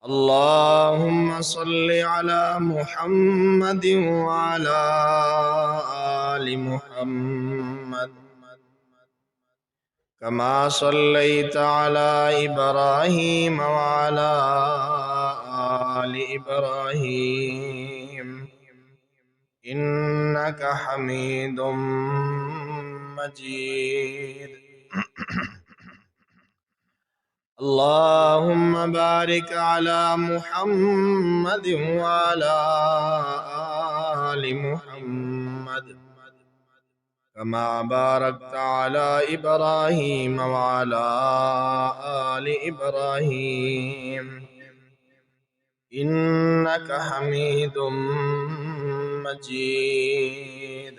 اللهم صل على محمد وعلى آل محمد كما صليت على إبراهيم وعلى آل إبراهيم إنك حميد مجيد. اللهم بارك على محمد وعلى آل محمد كما باركت على إبراهيم وعلى آل إبراهيم إنك حميد مجيد.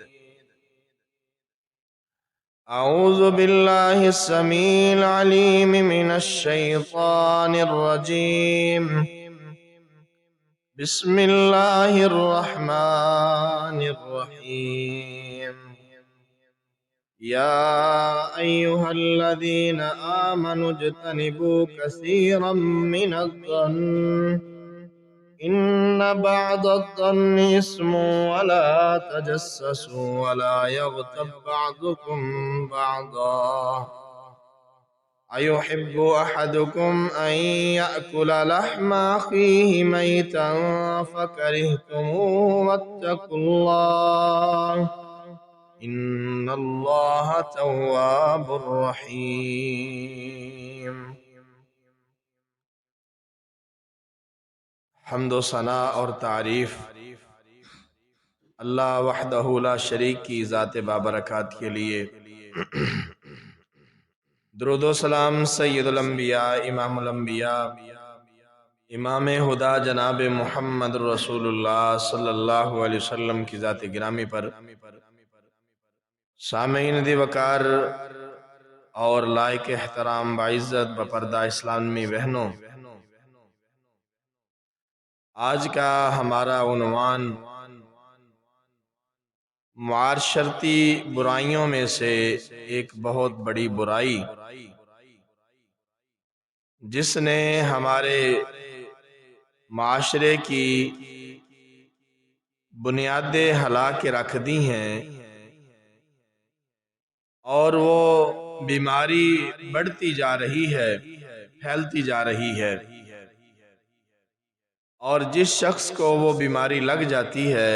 أعوذ بالله السميع العليم من الشيطان الرجيم. بسم الله الرحمن الرحيم. يا أيها الذين آمنوا اجتنبوا كثيرا من الظن إن بعض الظن إثم ولا تجسسوا ولا يغتب بعضكم بعضا أيحب أحدكم أن يأكل لحم أخيه ميتا فكرهتموه واتقوا الله إن الله تواب رحيم. حمد و ثنا اور تعریف اللہ وحدہ لا شریک کی ذات بابرکات کے لیے. درود و سلام سید الانبیاء امام الانبیاء امام ہدا جناب محمد رسول اللہ صلی اللہ علیہ وسلم کی ذات گرامی پر. سامعین دی وقار اور لائق احترام باعزت بپردہ اسلامی بہنوں، آج کا ہمارا عنوان معاشرتی برائیوں میں سے ایک بہت بڑی برائی جس نے ہمارے معاشرے کی بنیادیں ہلا کے رکھ دی ہیں، اور وہ بیماری بڑھتی جا رہی ہے، پھیلتی جا رہی ہے، اور جس شخص کو وہ بیماری لگ جاتی ہے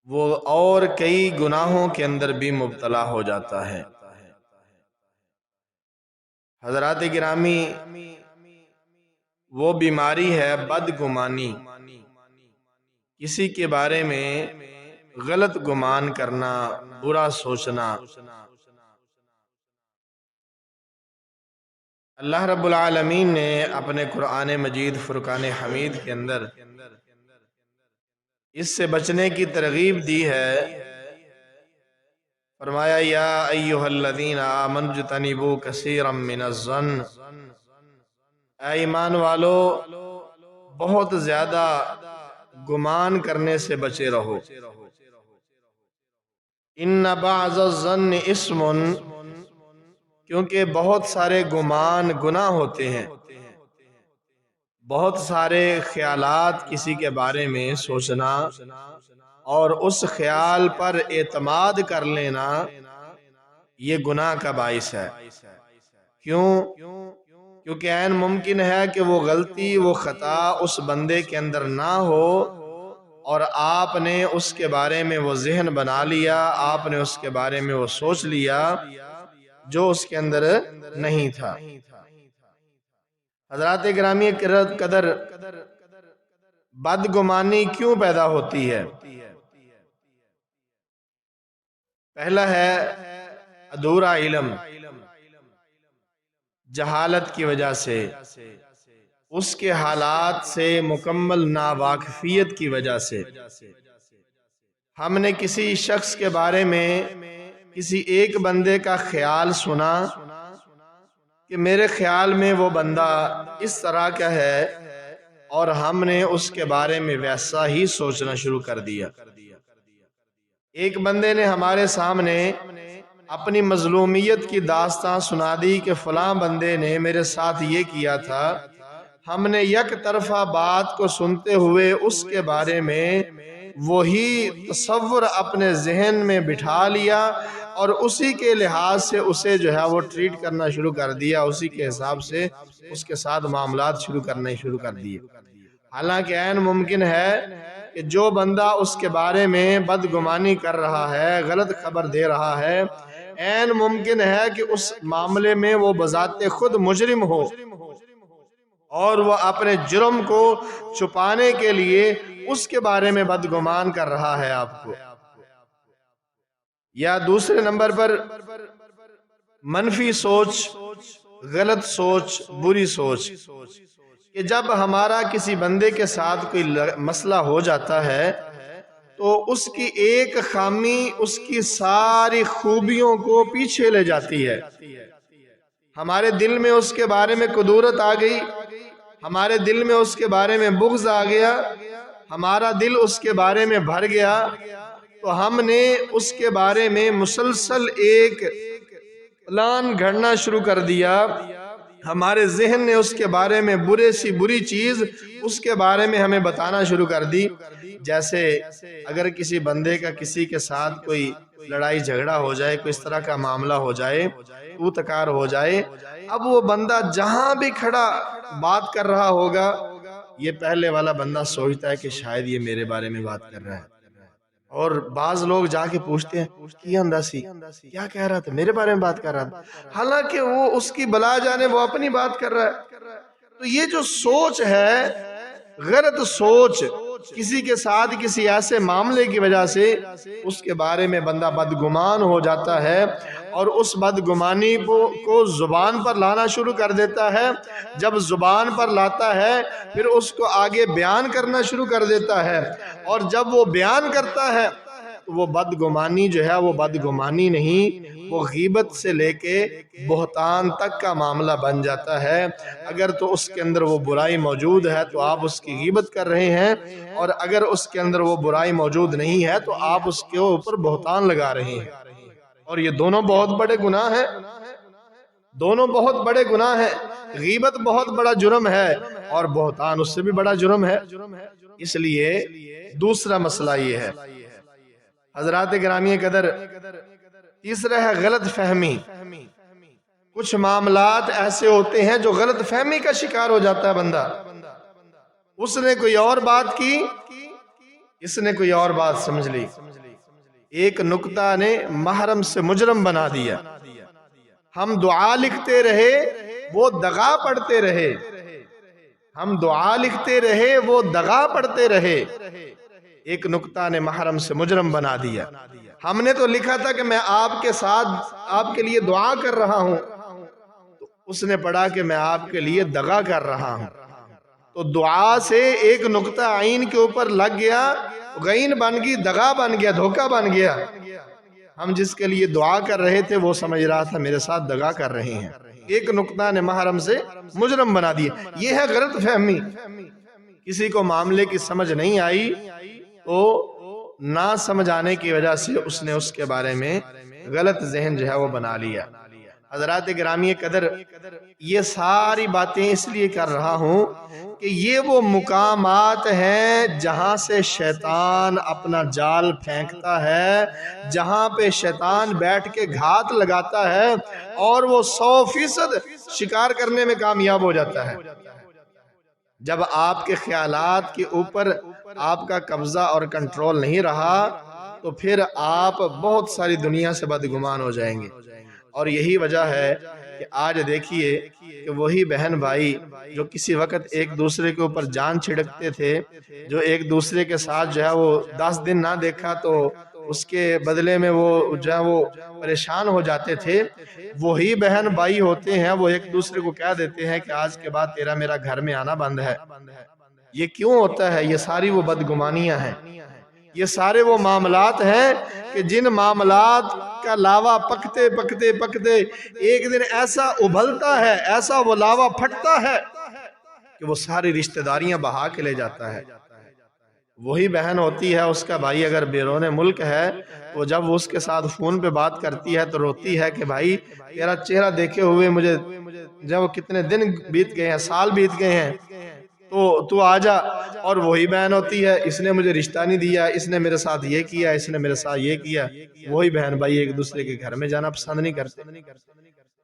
وہ اور کئی گناہوں کے اندر بھی مبتلا ہو جاتا ہے. حضرات گرامی، وہ بیماری ہے بدگمانی، کسی کے بارے میں غلط گمان کرنا، برا سوچنا. اللہ رب العالمین نے اپنے قرآن مجید فرقان حمید کے اندر اس سے بچنے کی ترغیب دی ہے. فرمایا یا ایہا الذین آمنوا اجتنبوا کثیرا من الظن، اے ایمان والو بہت زیادہ گمان کرنے سے بچے رہو. ان بعض الظن اسم، کیونکہ بہت سارے گمان گناہ ہوتے ہیں. بہت سارے خیالات کسی کے بارے میں سوچنا اور اس خیال پر اعتماد کر لینا یہ گناہ کا باعث ہے. کیونکہ عین ممکن ہے کہ وہ غلطی، وہ خطا اس بندے کے اندر نہ ہو، اور آپ نے اس کے بارے میں وہ ذہن بنا لیا، آپ نے اس کے بارے میں وہ سوچ لیا جو اس کے اندر نہیں تھا. حضرات گرامی قدر، بدگمانی کیوں پیدا ہوتی ہے؟ پہلا ہے ادھورا علم، جہالت کی وجہ سے، اس کے حالات سے مکمل ناواقفیت کی وجہ سے. ہم نے کسی شخص کے بارے میں کسی ایک بندے کا خیال سنا کہ میرے خیال میں وہ بندہ اس طرح کا ہے، اور ہم نے اس کے بارے میں ویسا ہی سوچنا شروع کر دیا. ایک بندے نے ہمارے سامنے اپنی مظلومیت کی داستان سنا دی کہ فلاں بندے نے میرے ساتھ یہ کیا تھا، ہم نے یک طرفہ بات کو سنتے ہوئے اس کے بارے میں وہی تصور اپنے ذہن میں بٹھا لیا اور اسی کے لحاظ سے اسے جو ہے وہ ٹریٹ کرنا شروع کر دیا، اسی کے حساب سے اس کے ساتھ معاملات کرنے شروع کر دیے۔ حالانکہ عین ممکن ہے کہ جو بندہ اس کے بارے میں بدگمانی کر رہا ہے، غلط خبر دے رہا ہے، عین ممکن ہے کہ اس معاملے میں وہ بذات خود مجرم ہو اور وہ اپنے جرم کو چھپانے کے لیے اس کے بارے میں بدگمان کر رہا ہے آپ کو۔ یا دوسرے نمبر پر منفی سوچ، غلط سوچ، بری سوچ، کہ جب ہمارا کسی بندے کے ساتھ کوئی مسئلہ ہو جاتا ہے تو اس کی ایک خامی اس کی ساری خوبیوں کو پیچھے لے جاتی ہے۔ ہمارے دل میں اس کے بارے میں کدورت آ گئی، ہمارے دل میں اس کے بارے میں بغض آ گیا، ہمارا دل اس کے بارے میں بھر گیا، تو ہم نے اس کے بارے میں مسلسل ایک پلان گھڑنا شروع کر دیا۔ ہمارے ذہن نے اس کے بارے میں بری چیز اس کے بارے میں ہمیں بتانا شروع کر دی۔ جیسے اگر کسی بندے کا کسی کے ساتھ کوئی لڑائی جھگڑا ہو جائے، کوئی اس طرح کا معاملہ ہو جائے، تو تکار ہو جائے، اب وہ بندہ جہاں بھی کھڑا بات کر رہا ہوگا، یہ پہلے والا بندہ سوچتا ہے کہ شاید یہ میرے بارے میں بات کر رہا ہے، اور بعض لوگ جا کے پوچھتے ہیں کی انداسی کیا کہہ رہا تھا، میرے بارے میں بات کر رہا تھا، حالانکہ وہ اس کی بلا جانے وہ اپنی بات کر رہا ہے۔ تو یہ جو سوچ ہے، غلط سوچ، کسی کے ساتھ کسی ایسے معاملے کی وجہ سے اس کے بارے میں بندہ بدگمان ہو جاتا ہے اور اس بدگمانی کو زبان پر لانا شروع کر دیتا ہے۔ جب زبان پر لاتا ہے پھر اس کو آگے بیان کرنا شروع کر دیتا ہے، اور جب وہ بیان کرتا ہے تو وہ بدگمانی جو ہے وہ بدگمانی نہیں، وہ غیبت سے لے کے بہتان تک کا معاملہ بن جاتا ہے۔ اگر تو اس کے اندر وہ برائی موجود ہے تو آپ اس کی غیبت کر رہے ہیں، اور اگر اس کے اندر وہ برائی موجود نہیں ہے تو آپ اس کے اوپر بہتان لگا رہے ہیں، اور یہ دونوں بہت بڑے گناہ ہیں، دونوں بہت بڑے گناہ ہیں۔ غیبت بہت بڑا جرم ہے اور بہتان اس سے بھی بڑا جرم ہے۔ اس لیے دوسرا مسئلہ یہ ہے حضرات گرامی قدر، تیسرا ہے غلط فہمی۔ کچھ معاملات ایسے ہوتے ہیں جو غلط فہمی کا شکار ہو جاتا ہے بندہ، اس نے کوئی اور بات کی، اس نے کوئی اور بات سمجھ لی، ایک نکتہ نے محرم سے مجرم بنا دیا، ہم دعا لکھتے رہے وہ دغا پڑھتے رہے، ہم دعا لکھتے رہے وہ دغا پڑھتے رہے، ایک نکتہ نے محرم سے مجرم بنا دیا۔ ہم نے تو لکھا تھا کہ میں آپ کے ساتھ آپ کے لیے دعا کر رہا ہوں، تو اس نے پڑھا کہ میں آپ کے لیے دغا کر رہا ہوں، تو دعا سے ایک نکتہ عین کے اوپر لگ گیا، غین بن گئی، دغا بن گیا، دھوکہ بن گیا۔ ہم جس کے لیے دعا کر رہے تھے وہ سمجھ رہا تھا میرے ساتھ دغا کر رہے ہیں، ایک نکتہ نے محرم سے مجرم بنا دیا۔ یہ ہے غلط فہمی۔ کسی کو معاملے کی سمجھ نہیں آئی تو نہ سمجھ آنے کی وجہ سے اس نے اس کے بارے میں غلط ذہن جو ہے وہ بنا لیا۔ حضرات گرامی قدر، یہ ساری باتیں اس لیے کر رہا ہوں کہ یہ وہ مقامات ہیں جہاں سے شیطان اپنا جال پھینکتا ہے، جہاں پہ شیطان بیٹھ کے گھات لگاتا ہے اور وہ 100% شکار کرنے میں کامیاب ہو جاتا ہے۔ جب آپ کے خیالات کے اوپر آپ کا قبضہ اور کنٹرول نہیں رہا تو پھر آپ بہت ساری دنیا سے بدگمان ہو جائیں گے۔ اور یہی وجہ ہے کہ آج دیکھیے کہ وہی بہن بھائی جو کسی وقت ایک دوسرے کے اوپر جان چھڑکتے تھے، جو ایک دوسرے کے ساتھ جو ہے وہ 10 دن نہ دیکھا تو اس کے بدلے میں وہ جو ہے وہ پریشان ہو جاتے تھے، وہی بہن بھائی ہوتے ہیں وہ ایک دوسرے کو کہہ دیتے ہیں کہ آج کے بعد تیرا میرا گھر میں آنا بند ہے۔ یہ کیوں ہوتا ہے؟ یہ ساری وہ بدگمانیاں ہیں، یہ سارے وہ معاملات ہیں کہ جن معاملات کا لاوا پکتے پکتے پکتے ایک دن ایسا ابھلتا ہے، ایسا وہ لاوا پھٹتا ہے کہ وہ ساری رشتہ داریاں بہا کے لے جاتا ہے۔ وہی بہن ہوتی ہے، اس کا بھائی اگر بیرون ملک ہے، وہ جب اس کے ساتھ فون پہ بات کرتی ہے تو روتی ہے کہ بھائی تیرا چہرہ دیکھے ہوئے مجھے جب کتنے دن بیت گئے ہیں، سال بیت گئے ہیں، تو آ جا، اور وہی بہن ہوتی ہے اس نے مجھے رشتہ نہیں دیا، اس نے میرے ساتھ یہ کیا، اس نے میرے ساتھ یہ کیا، وہی بہن بھائی ایک دوسرے کے گھر میں جانا پسند نہیں کرتے۔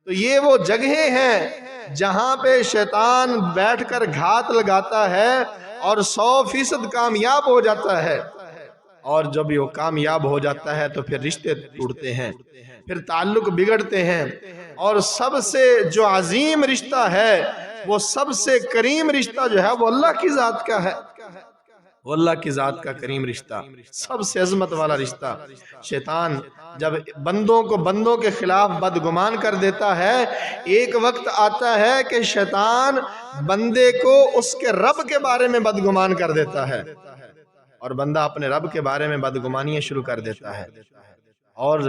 تو یہ وہ جگہیں ہیں جہاں پہ شیطان بیٹھ کر گھات لگاتا ہے اور 100% کامیاب ہو جاتا ہے، اور جب یہ کامیاب ہو جاتا ہے تو پھر رشتے ٹوٹتے ہیں، پھر تعلق بگڑتے ہیں، اور سب سے جو عظیم رشتہ ہے، وہ سب سے کریم رشتہ جو ہے وہ اللہ کی ذات کا ہے، وہ اللہ کی ذات کا کریم رشتہ، سب سے عظمت والا رشتہ۔ شیطان جب بندوں کو بندوں کے خلاف بدگمان کر دیتا ہے، ایک وقت آتا ہے کہ شیطان بندے کو اس کے رب کے بارے میں بدگمان کر دیتا ہے، اور بندہ اپنے رب کے بارے میں بدگمانیاں شروع کر دیتا ہے، اور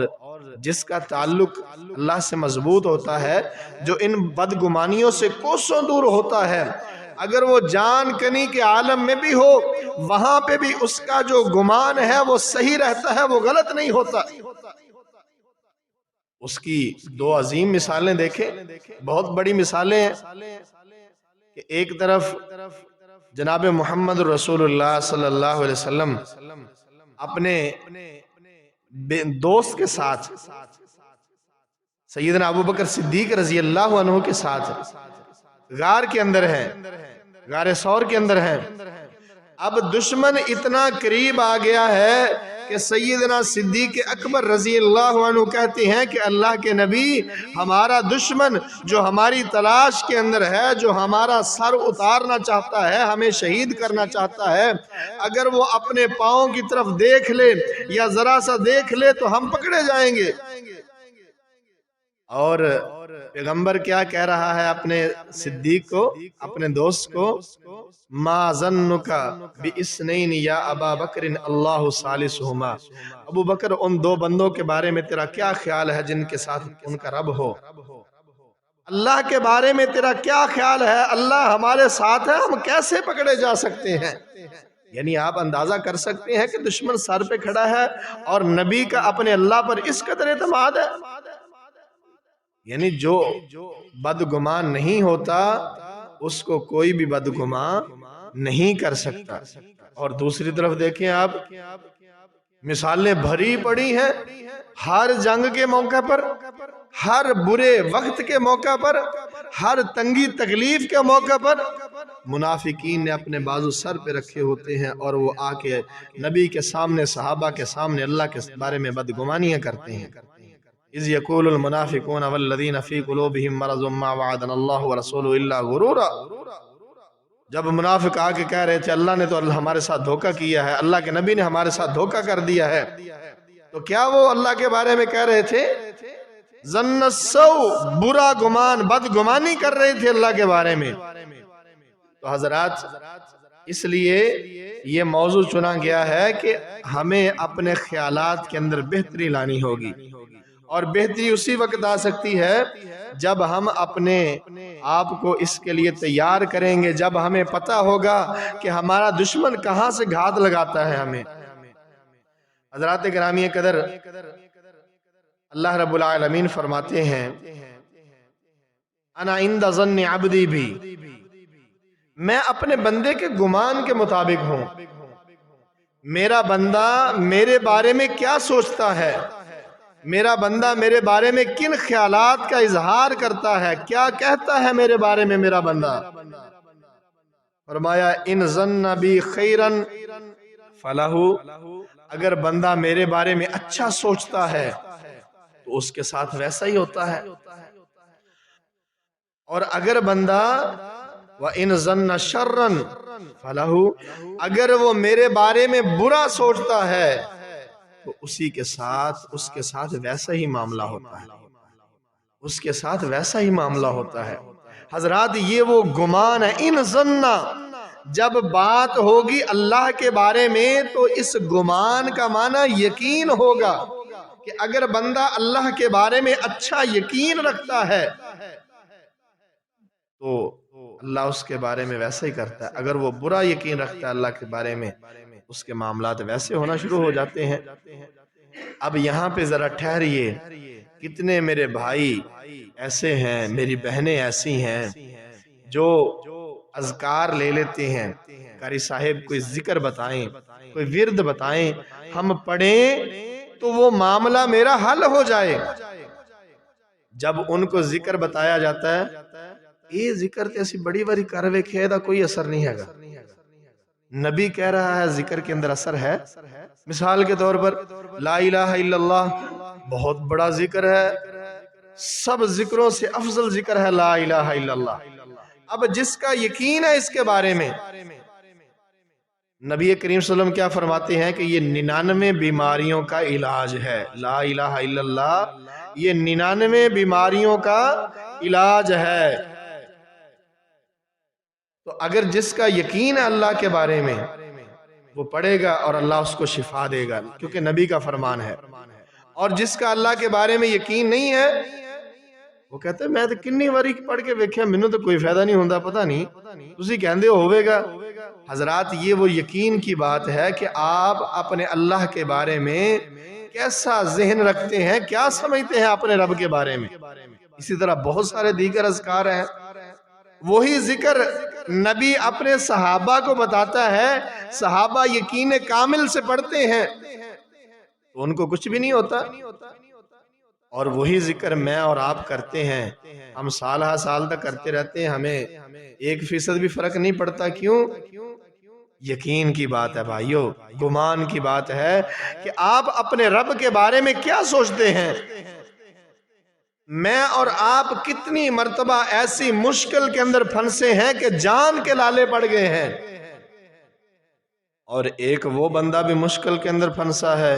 جس کا تعلق اللہ سے مضبوط ہوتا ہے، جو ان بدگمانیوں سے کوسوں دور ہوتا ہے، اگر وہ جان کنی کے عالم میں بھی ہو، وہاں پہ بھی اس کا جو گمان ہے وہ صحیح رہتا ہے، وہ غلط نہیں ہوتا۔ اس کی دو عظیم مثالیں دیکھیں، بہت بڑی مثالیں ہیں، کہ ایک طرف جناب محمد رسول اللہ صلی اللہ علیہ وسلم اپنے دوست کے ساتھ، سیدنا ابوبکر صدیق رضی اللہ عنہ کے ساتھ غار کے اندر ہیں، غار ثور کے اندر ہیں۔ اب دشمن اتنا قریب آ گیا ہے کہ سیدنا صدیق اکبر رضی اللہ عنہ کہتے ہیں کہ اللہ کے نبی، ہمارا دشمن جو ہماری تلاش کے اندر ہے، جو ہمارا سر اتارنا چاہتا ہے، ہمیں شہید کرنا چاہتا ہے، اگر وہ اپنے پاؤں کی طرف دیکھ لے یا ذرا سا دیکھ لے تو ہم پکڑے جائیں گے۔ اور پیغمبر کیا کہہ رہا ہے اپنے صدیق کو، اپنے دوست کو، ما ظنک باثنین یا ابا بکر اللہ ثالثہما، ابو بکر ان دو بندوں کے بارے میں تیرا کیا خیال ہے جن کے ساتھ ان کا رب ہو؟ اللہ کے بارے میں تیرا کیا خیال ہے؟ اللہ ہمارے ساتھ ہے، ہم کیسے پکڑے جا سکتے ہیں؟ یعنی آپ اندازہ کر سکتے ہیں کہ دشمن سر پہ کھڑا ہے اور نبی کا اپنے اللہ پر اس قدر اعتماد ہے۔ یعنی جو بدگمان نہیں ہوتا اس کو کوئی بھی بدگمان نہیں کر سکتا۔ اور دوسری طرف دیکھیں آپ، مثالیں بھری پڑی ہیں، ہر جنگ کے موقع پر، ہر برے وقت کے موقع پر، ہر تنگی تکلیف کے موقع پر منافقین نے اپنے بازو سر پہ رکھے ہوتے ہیں، اور وہ آ کے نبی کے سامنے، صحابہ کے سامنے اللہ کے بارے میں بدگمانیاں کرتے ہیں۔ اذ یقول المنافقون والذین فی قلوبہم مرض ما وعدنا اللہ ورسولہ الا غرورا، جب منافق آ کے کہہ رہے تھے اللہ نے تو ہمارے ساتھ دھوکہ کیا ہے، اللہ کے نبی نے ہمارے ساتھ دھوکہ کر دیا ہے، تو کیا وہ اللہ کے بارے میں کہہ رہے تھے؟ ظن السوء، برا گمان، بدگمانی کر رہے تھے اللہ کے بارے میں۔ تو حضرات، اس لیے یہ موضوع چنا گیا ہے کہ ہمیں اپنے خیالات کے اندر بہتری لانی ہوگی، اور بہتری اسی وقت آ سکتی ہے جب ہم اپنے آپ کو اس کے لیے تیار کریں گے، جب ہمیں پتہ ہوگا کہ ہمارا دشمن کہاں سے گھات لگاتا ہے ہمیں۔ حضرات گرامی قدر، اللہ رب العالمین فرماتے ہیں انا عند ظن عبدی بھی، میں اپنے بندے کے گمان کے مطابق ہوں، میرا بندہ میرے بارے میں کیا سوچتا ہے، میرا بندہ میرے بارے میں کن خیالات کا اظہار کرتا ہے، کیا کہتا ہے میرے بارے میں میرا بندہ۔ فرمایا ان ظن بی خیرا فلہ، اگر بندہ میرے بارے میں اچھا سوچتا ہے تو اس کے ساتھ ویسا ہی ہوتا ہے، اور اگر بندہ وَإِنْ ظَنَّ شَرًّا فَلَهُ، اگر وہ میرے بارے میں برا سوچتا ہے تو اس کے ساتھ ویسا ہی معاملہ ہوتا ہے، اس کے ساتھ ویسا ہی معاملہ ہوتا ہے۔ حضرات یہ وہ گمان ہے، ان ظن، جب بات ہوگی اللہ کے بارے میں تو اس گمان کا معنی یقین ہوگا، کہ اگر بندہ اللہ کے بارے میں اچھا یقین رکھتا ہے تو اللہ اس کے بارے میں ویسا ہی کرتا ہے، اگر وہ برا یقین رکھتا ہے اللہ کے بارے میں اس کے معاملات ویسے ہونا شروع ہو جاتے ہیں۔ اب یہاں پہ ذرا ٹھہریے، کتنے میرے بھائی ایسے ہیں، میری بہنیں ایسی ہیں جو اذکار لے لیتے ہیں، قاری صاحب کوئی ذکر بتائیں، کوئی ورد بتائیں، ہم پڑھیں تو وہ معاملہ میرا حل ہو جائے۔ جب ان کو ذکر بتایا جاتا ہے، یہ ذکر تے اسی بڑی باری کر ویکھے دا کوئی اثر نہیں ہے گا۔ نبی کہہ رہا ہے ذکر کے اندر اثر ہے۔ مثال کے طور پر لا الہ الا اللہ بہت بڑا ذکر ہے، سب ذکروں سے افضل ذکر ہے لا الہ الا اللہ۔ اب جس کا یقین ہے اس کے بارے میں، نبی کریم صلی اللہ علیہ وسلم کیا فرماتے ہیں کہ یہ 99 بیماریوں کا علاج ہے۔ لا الہ الا اللہ یہ 99 بیماریوں کا علاج ہے۔ تو اگر جس کا یقین ہے اللہ کے بارے میں، وہ پڑھے گا اور اللہ اس کو شفا دے گا، کیونکہ نبی کا فرمان ہے۔ اور جس کا اللہ کے بارے میں یقین نہیں ہے، وہ کہتے ہیں میں تو کنی واری پڑھ کے ویکھیا، مینوں تو کوئی فائدہ نہیں ہوندا، پتہ نہیں تسی کہندے ہوئے گا۔ حضرات یہ وہ یقین کی بات ہے کہ آپ اپنے اللہ کے بارے میں کیسا ذہن رکھتے ہیں، کیا سمجھتے ہیں اپنے رب کے بارے میں۔ اسی طرح بہت سارے دیگر اذکار ہیں، وہی ذکر نبی اپنے صحابہ کو بتاتا ہے، صحابہ یقین کامل سے پڑھتے ہیں تو ان کو کچھ بھی نہیں ہوتا، اور وہی ذکر میں اور آپ کرتے ہیں، ہم سال ہا سال تک کرتے رہتے ہیں، ہمیں 1% بھی فرق نہیں پڑتا۔ کیوں؟ یقین کی بات ہے بھائیو، گمان کی بات ہے کہ آپ اپنے رب کے بارے میں کیا سوچتے ہیں۔ میں اور آپ کتنی مرتبہ ایسی مشکل کے اندر پھنسے ہیں کہ جان کے لالے پڑ گئے ہیں، اور ایک وہ بندہ بھی مشکل کے اندر پھنسا ہے۔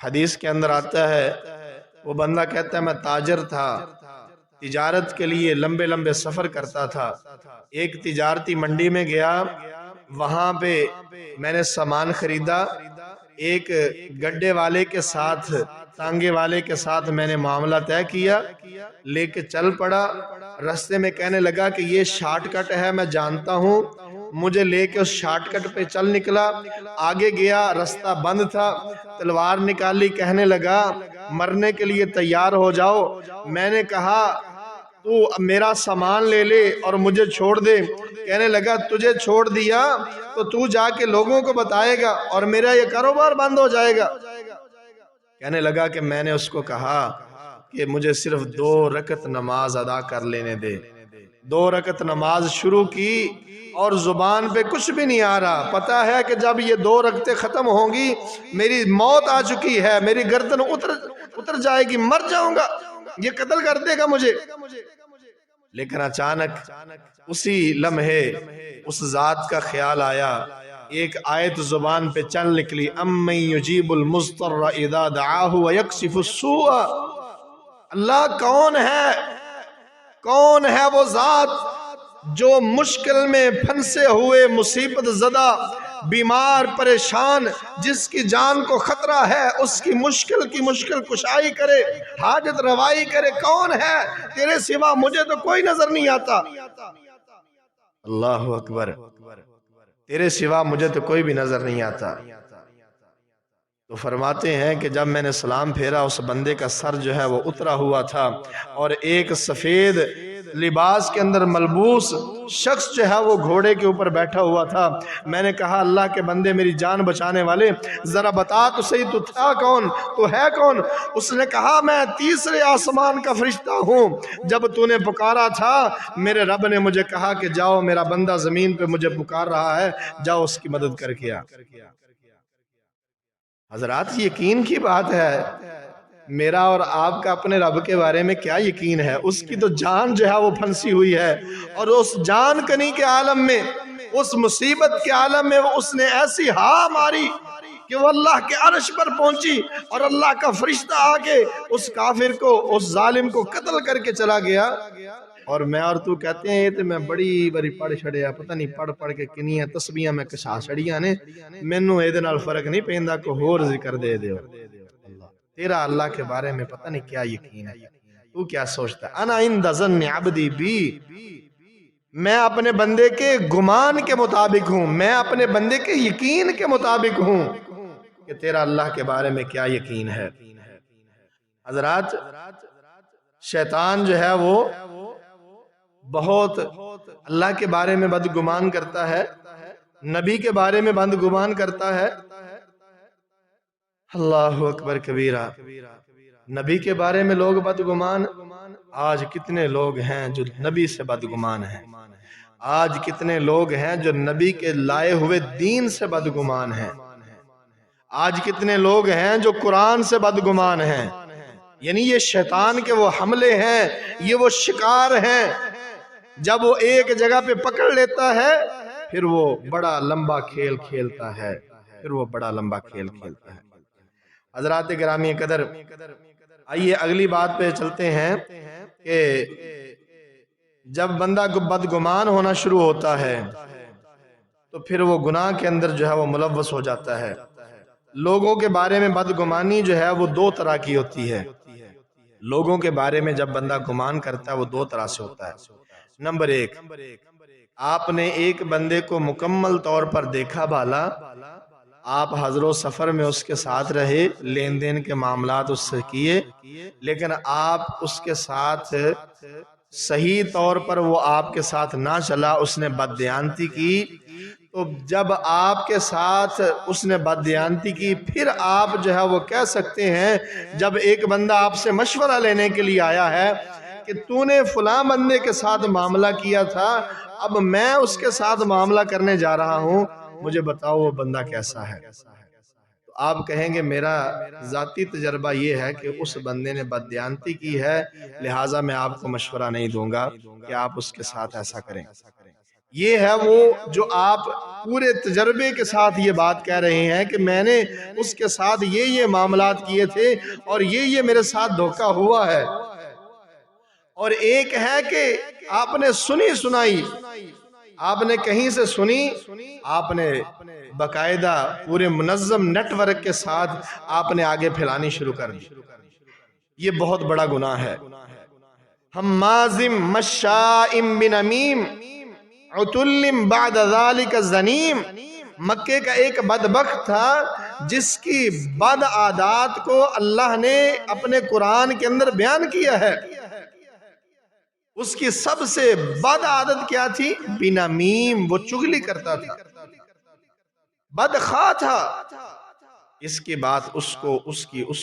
حدیث کے اندر آتا ہے، وہ بندہ کہتا ہے میں تاجر تھا، تجارت کے لیے لمبے لمبے سفر کرتا تھا، ایک تجارتی منڈی میں گیا، وہاں پہ میں نے سامان خریدا، ایک گڈے والے کے ساتھ، تانگے والے کے ساتھ میں نے معاملہ طے کیا، لے کے چل پڑا، رستے میں کہنے لگا کہ یہ شارٹ کٹ ہے میں جانتا ہوں، مجھے لے کے اس شارٹ کٹ پہ چل نکلا، آگے گیا رستہ بند تھا، تلوار نکالی، کہنے لگا مرنے کے لیے تیار ہو جاؤ۔ میں نے کہا تو میرا سامان لے لے اور مجھے چھوڑ دے، کہنے لگا تجھے چھوڑ دیا تو تو جا کے لوگوں کو بتائے گا اور میرا یہ کاروبار بند ہو جائے گا۔ کہنے لگا کہ میں نے اس کو کہا کہ مجھے صرف 2 رکعت نماز ادا کر لینے دے۔ 2 رکعت نماز شروع کی اور زبان پہ کچھ بھی نہیں آ رہا، پتا ہے کہ جب یہ 2 رکعتیں ختم ہوں گی میری موت آ چکی ہے، میری گردن اتر جائے گی، مر جاؤں گا، یہ قتل کر دے گا مجھے۔ لیکن اچانک اسی لمحے اس ذات کا خیال آیا، ایک آیت زبان پہ چل نکلی، امن یجیب المضطر اذا دعاہ ویکشف السوء۔ اللہ کون ہے؟ کون ہے وہ ذات جو مشکل میں پھنسے ہوئے، مصیبت زدہ، بیمار، پریشان، جس کی جان کو خطرہ ہے، اس کی مشکل کشائی کرے، حاجت روائی کرے؟ کون ہے؟ تیرے سوا مجھے تو کوئی نظر نہیں آتا۔ اللہ اکبر، تیرے سوا مجھے تو کوئی بھی نظر نہیں آتا۔ تو فرماتے ہیں کہ جب میں نے سلام پھیرا، اس بندے کا سر جو ہے وہ اترا ہوا تھا، اور ایک سفید لباس کے اندر ملبوس شخص جو ہے وہ گھوڑے کے اوپر بیٹھا ہوا تھا۔ میں نے کہا اللہ کے بندے، میری جان بچانے والے، ذرا بتا تو صحیح تو تھا کون، تو ہے کون؟ اس نے کہا میں 3 آسمان کا فرشتہ ہوں، جب تو نے پکارا تھا میرے رب نے مجھے کہا کہ جاؤ، میرا بندہ زمین پہ مجھے پکار رہا ہے، جاؤ اس کی مدد کر کے آ۔ حضرات یقین کی بات ہے، میرا اور آپ کا اپنے رب کے بارے میں کیا یقین ہے؟ اس کی تو جان جو ہے وہ پھنسی ہوئی ہے، اور اس جان کنی کے عالم میں، اس مصیبت کے عالم میں اس نے ایسی ہاں ماری کہ وہ اللہ کے عرش پر پہنچی، اور اللہ کا فرشتہ آ کے اس کافر کو، اس ظالم کو قتل کر کے چلا گیا۔ اور میں اور تو کہتے ہیں یہ تو میں بڑی بڑی پڑھ چھڑیا، پتہ نہیں پڑھ کے کنیاں تسبیحاں میں کسا چھڑیاں نے، مینوں اے دے نال فرق نہیں پیندا، کو ہور ذکر دے دیو۔ تیرا اللہ کے بارے میں پتہ نہیں کیا یقین ہے، تو کیا سوچتا ہے؟ انا عند ظن عبدی بی، میں اپنے بندے کے گمان کے مطابق ہوں، میں اپنے بندے کے یقین کے مطابق ہوں کہ تیرا اللہ کے بارے میں کیا یقین ہے۔ حضرات شیطان جو ہے وہ بہت اللہ کے بارے میں بدگمان کرتا ہے، نبی کے بارے میں بدگمان کرتا ہے، اللہ اکبر کبیرہ، نبی کے بارے میں لوگ بدگمان، آج کتنے لوگ ہیں جو نبی سے بدگمان ہیں، آج کتنے لوگ ہیں جو نبی کے لائے ہوئے دین سے بدگمان ہیں، آج کتنے لوگ ہیں جو قرآن سے بدگمان ہیں۔ یعنی یہ شیطان کے وہ حملے ہیں، یہ وہ شکار ہیں، جب وہ ایک جگہ پہ پکڑ لیتا ہے پھر وہ بڑا لمبا کھیل کھیلتا ہے، حضرات گرامی قدر، آئیے اگلی بات پہ چلتے ہیں کہ جب بندہ بدگمان ہونا شروع ہوتا ہے تو پھر وہ گناہ کے اندر جو ہے وہ ملوث ہو جاتا ہے۔ لوگوں کے بارے میں بدگمانی جو ہے وہ دو طرح کی ہوتی ہے، لوگوں کے بارے میں جب بندہ گمان کرتا ہے وہ دو طرح سے ہوتا ہے۔ نمبر ایک، آپ نے ایک بندے کو مکمل طور پر دیکھا بھالا، آپ حضر و سفر میں اس کے ساتھ رہے، لین دین کے معاملات اس سے کیے، لیکن آپ اس کے ساتھ صحیح طور پر وہ آپ کے ساتھ نہ چلا، اس نے بددیانتی کی، تو جب آپ کے ساتھ اس نے بددیانتی کی پھر آپ جو ہے وہ کہہ سکتے ہیں، جب ایک بندہ آپ سے مشورہ لینے کے لیے آیا ہے کہ تو نے فلاں بندے کے ساتھ معاملہ کیا تھا، اب میں اس کے ساتھ معاملہ کرنے جا رہا ہوں، مجھے بتاؤ وہ بندہ کیسا ہے، تو آپ کہیں گے میرا ذاتی تجربہ یہ ہے کہ اس بندے نے بددیانتی کی ہے، لہٰذا میں آپ کو مشورہ نہیں دوں گا کہ آپ اس کے ساتھ ایسا کریں۔ یہ ہے وہ جو آپ پورے تجربے کے ساتھ یہ بات کہہ رہے ہیں کہ میں نے اس کے ساتھ یہ معاملات کیے تھے اور یہ میرے ساتھ دھوکہ ہوا ہے۔ اور ایک ہے کہ آپ نے سنی سنائی، آپ نے کہیں سے سنی، آپ نے باقاعدہ پورے منظم نیٹ ورک کے ساتھ آپ نے آگے پھیلانی شروع کر دی، یہ بہت بڑا گناہ ہے۔ ہمازم مشائم بنمیم عتلم بعد ذالک زنیم، مکے کا ایک بدبخت تھا جس کی بد عادات کو اللہ نے اپنے قرآن کے اندر بیان کیا ہے۔ اس کی سب سے بد عادت کیا تھی؟ بنمیم، وہ چغلی کرتا تھا، بدخواہ تھا، اس کی بات اس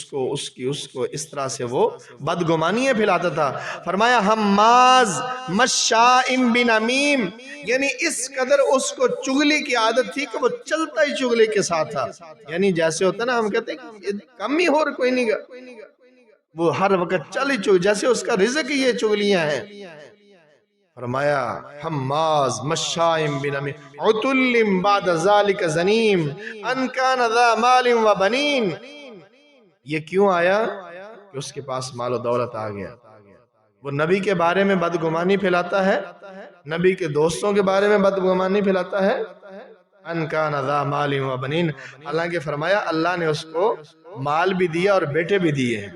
کو اس طرح سے وہ بدگمانیاں پھیلاتا تھا۔ فرمایا ہماز مشائم بنمیم، یعنی اس قدر اس کو چغلی کی عادت تھی کہ وہ چلتا ہی چغلی کے ساتھ تھا، یعنی جیسے ہوتا نا ہم کہتے ہیں کم ہی ہو کوئی نہیں گا، وہ ہر وقت چل ہی چغلی، جیسے اس کا رزق یہ چغلیاں ہیں۔ فرمایا حماز مشائم بنمیم عتلم بعد ذالک زنیم ان کان ذا مال و بنین، یہ کیوں آیا کہ اس کے پاس مال و دولت آ گیا، وہ نبی کے بارے میں بدگمانی پھیلاتا ہے، نبی کے دوستوں کے بارے میں بدگمانی پھیلاتا ہے، ان کان ذا مال و بنین، حالانکہ فرمایا اللہ نے اس کو مال بھی دیا اور بیٹے بھی دیے ہیں۔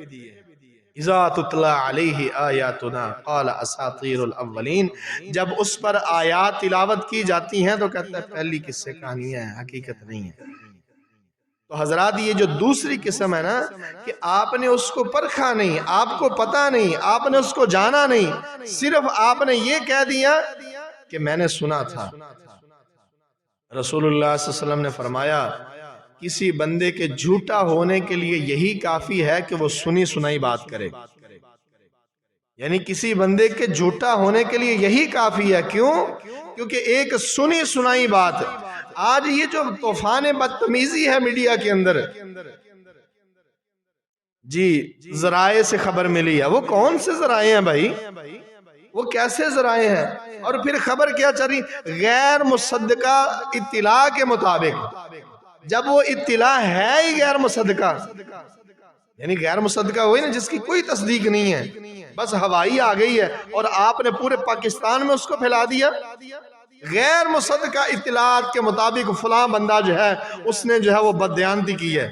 اذا تتلا علیہ آیاتنا قال اساطیر الاولین، جب اس پر آیات تلاوت کی جاتی ہیں تو کہتا ہے پہلی قصے کہانیاں ہیں، حقیقت نہیں ہے۔ تو حضرات یہ جو دوسری قسم ہے نا کہ آپ نے اس کو پرکھا نہیں، آپ کو پتا نہیں، آپ نے اس کو جانا نہیں، صرف آپ نے یہ کہہ دیا کہ میں نے سنا تھا۔ رسول اللہ صلی اللہ علیہ وسلم نے فرمایا کسی بندے کے جھوٹا ہونے کے لیے یہی کافی ہے کہ وہ سنی سنائی بات کرے، یعنی کسی بندے کے جھوٹا ہونے کے لیے یہی کافی ہے، کیوں؟ کیونکہ ایک سنی سنائی بات، آج یہ جو طوفان بدتمیزی ہے میڈیا کے اندر، جی ذرائع سے خبر ملی ہے، وہ کون سے ذرائع ہیں بھائی؟ وہ کیسے ذرائع ہیں؟ اور پھر خبر کیا چل رہی؟ غیر مصدقہ اطلاع کے مطابق، جب وہ اطلاع ہے ہی غیر مصدقہ، یعنی غیر مصدقہ ہوئی نا جس کی کوئی تصدیق نہیں ہے، بس ہوائی آ گئی ہے اور آپ نے پورے پاکستان میں اس کو پھیلا دیا۔ غیر مصدقہ اطلاعات کے مطابق فلاں بندہ جو ہے اس نے جو ہے وہ بددیانتی کی ہے،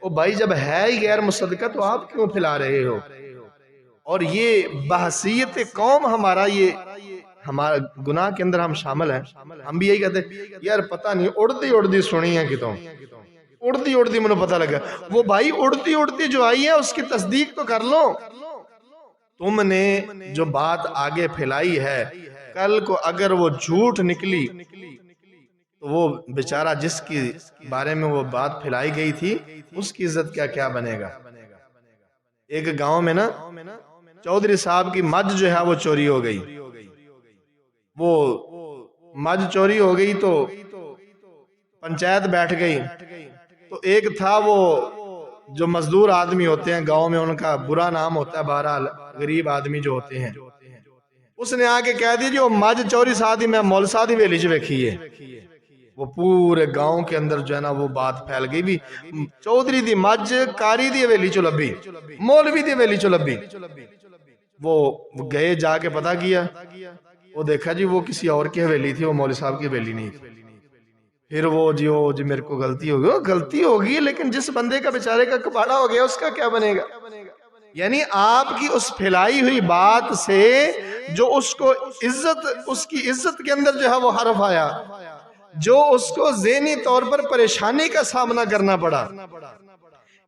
او بھائی جب ہے ہی غیر مصدقہ تو آپ کیوں پھیلا رہے ہو؟ اور یہ بحثیت قوم ہمارا، یہ ہمارا گناہ کے اندر ہم شامل ہیں۔ ہم بھی یہی کہتے ہیں یار پتہ نہیں اڑتی سنی ہے کتوں، اڑتی منہ پتہ لگا، وہ بھائی اڑتی جو آئی ہے اس کی تصدیق تو کر لو۔ تم نے جو بات آگے پھیلائی ہے کل کو اگر وہ جھوٹ نکلی تو وہ بیچارہ جس کی بارے میں وہ بات پھیلائی گئی تھی اس کی عزت کیا بنے گا۔ ایک گاؤں میں نا چودھری صاحب کی مجھ جو ہے وہ چوری ہو گئی، وہ مجھ چوری ہو گئی تو پنچایت بیٹھ گئی، تو ایک تھا وہ جو مزدور آدمی ہوتے ہیں گاؤں میں، ان کا برا نام ہوتا ہے بہرحال غریب آدمی جو ہوتے ہیں، اس نے آ کے کہہ دی جو مجھ چوری سادی میں مول سادی ویلی چ ویکھی ہے۔ وہ پورے گاؤں کے اندر جو ہے نا وہ بات پھیل گئی بھی چودھری دی مجھ کاری دی ویلی چ لبھی، مولوی دی ویلی چ لبھی۔ وہ گئے جا کے پتہ کیا، وہ دیکھا جی وہ کسی اور کی حویلی تھی، وہ مولوی صاحب کی حویلی نہیں تھی۔ پھر وہ جی میرے کو غلطی ہوگی، غلطی ہوگی لیکن جس بندے کا بیچارے کا کپاڑا ہو گیا اس کا کیا بنے گا؟ یعنی آپ کی اس پھیلائی ہوئی بات سے جو اس کو عزت، اس کی عزت کے اندر جو ہے وہ حرف آیا، جو اس کو ذہنی طور پر پریشانی کا سامنا کرنا پڑا۔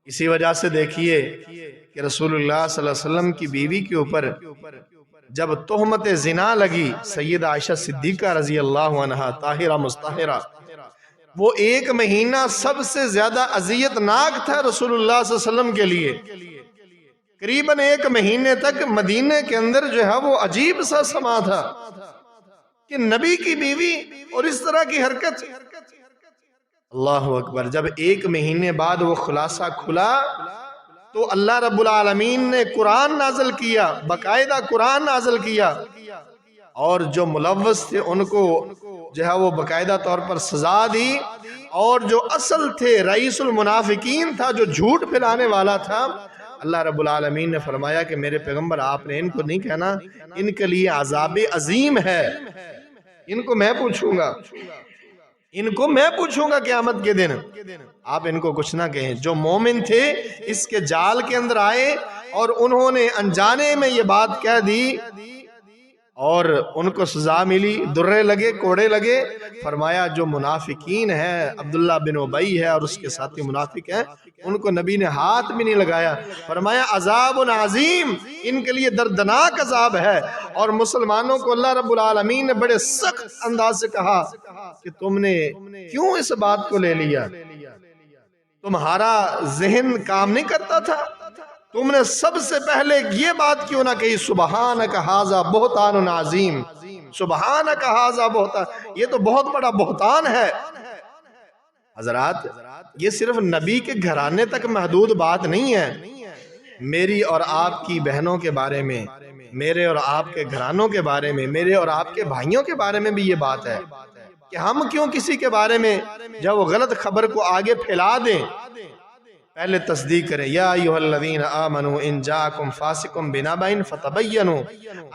اسی وجہ سے دیکھیے کہ رسول اللہ صلی اللہ علیہ وسلم کی بیوی کے اوپر جب تہمت زنا لگی، سیدہ عائشہ صدیقہ رضی اللہ عنہا طاہرہ مستطہرہ، وہ 1 مہینہ سب سے زیادہ اذیت ناک تھا رسول اللہ صلی اللہ علیہ وسلم کے لیے۔ قریباً 1 مہینے تک مدینہ کے اندر جو ہے وہ عجیب سا سما تھا کہ نبی کی بیوی اور اس طرح کی حرکت۔ اللہ اکبر، جب 1 مہینے بعد وہ خلاصہ کھلا تو اللہ رب العالمین نے قرآن نازل کیا، باقاعدہ قرآن نازل کیا، اور جو ملوث تھے ان کو جو ہے وہ باقاعدہ طور پر سزا دی، اور جو اصل تھے رئیس المنافقین تھا، جو جھوٹ پھیلانے والا تھا، اللہ رب العالمین نے فرمایا کہ میرے پیغمبر آپ نے ان کو نہیں کہنا، ان کے لیے عذاب عظیم ہے، ان کو میں پوچھوں گا، ان کو میں پوچھوں گا قیامت کے دن، آپ ان کو کچھ نہ کہیں۔ جو مومن تھے اس کے جال کے اندر آئے اور انہوں نے انجانے میں یہ بات کہہ دی اور ان کو سزا ملی، درے لگے، کوڑے لگے۔ فرمایا جو منافقین ہیں، عبداللہ بن ابی ہے اور اس کے ساتھی منافق ہیں، ان کو نبی نے ہاتھ بھی نہیں لگایا۔ فرمایا عذاب عظیم، ان کے لیے دردناک عذاب ہے۔ اور مسلمانوں کو اللہ رب العالمین نے بڑے سخت انداز سے کہا کہ تم نے کیوں اس بات کو لے لیا؟ تمہارا ذہن کام نہیں کرتا تھا؟ تم نے سب سے پہلے یہ بات کیوں نہ کہی سبحانک ھذا بہتان عظیم، سبحانک ھذا بہتان، یہ تو بہت بڑا بہتان ہے۔ حضرات یہ صرف نبی کے گھرانے تک محدود بات نہیں ہے، میری اور آپ کی بہنوں کے بارے میں، میرے اور آپ کے گھرانوں کے بارے میں، میرے اور آپ کے بھائیوں کے بارے میں بھی یہ بات ہے کہ ہم کیوں کسی کے بارے میں جب وہ غلط خبر کو آگے پھیلا دیں، پہلے تصدیق کریں۔ یا ایھا الذین آمنوا ان جاءکم فاسق بنبأ فتبینوا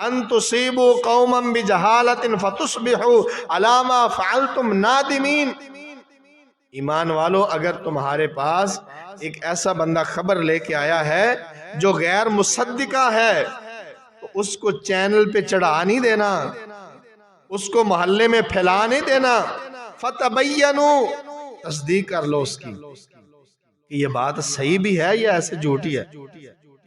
ان تصیبوا قوما بجہالۃ فتصبحوا علی ما فعلتم نادمین۔ ایمان والو، اگر تمہارے پاس ایک ایسا بندہ خبر لے کے آیا ہے جو غیر مصدقہ ہے تو اس کو چینل پہ چڑھا نہیں دینا، اس کو محلے میں پھیلا نہیں دینا۔ فتبینوا، تصدیق کر لو اس کی کہ یہ بات صحیح بھی ہے یا ایسے جھوٹی ہے۔